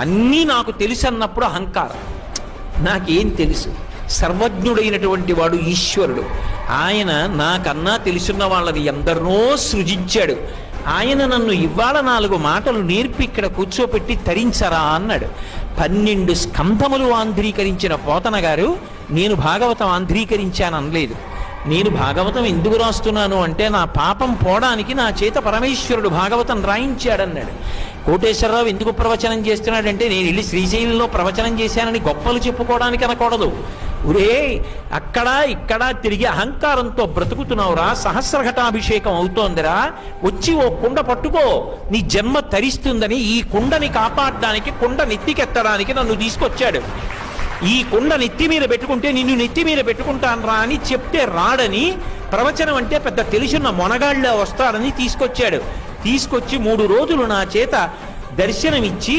అన్నీ నాకు తెలుసు అన్నప్పుడు అహంకారం. నాకేం తెలుసు? సర్వజ్ఞుడైనటువంటి వాడు ఈశ్వరుడు. ఆయన నాకన్నా తెలుసున్న వాళ్ళని ఎందరినో సృజించాడు. ఆయన నన్ను ఇవాళ 4 మాటలు నేర్పి ఇక్కడ కూర్చోపెట్టి తరించరా అన్నాడు. 12 స్కంధములు ఆంధ్రీకరించిన పోతన గారు నేను భాగవతం ఆంధ్రీకరించాను అనలేదు. నేను భాగవతం ఎందుకు రాస్తున్నాను అంటే నా పాపం పోవడానికి నా చేత పరమేశ్వరుడు భాగవతం రాయించాడన్నాడు. కోటేశ్వరరావు ఎందుకు ప్రవచనం చేస్తున్నాడంటే నేను వెళ్ళి శ్రీశైలంలో ప్రవచనం చేశానని గొప్పలు చెప్పుకోవడానికి అనకూడదు. ఒరే, అక్కడ ఇక్కడ తిరిగి అహంకారంతో బ్రతుకుతున్నావురా, సహస్రఘటాభిషేకం అవుతోందిరా, వచ్చి ఓ కుండ పట్టుకో, నీ జన్మ తరిస్తుందని ఈ కుండని కాపాడడానికి, కుండ నెత్తికెత్తడానికి నన్ను తీసుకొచ్చాడు. ఈ కుండ నెత్తి మీద పెట్టుకుంటే నిన్ను నెత్తి మీద పెట్టుకుంటాను రా అని చెప్తే రాడని, ప్రవచనం అంటే పెద్ద తెలిసిన మొనగాళ్ళ వస్తాడని తీసుకొచ్చాడు. తీసుకొచ్చి 3 రోజులు నా చేత దర్శనమిచ్చి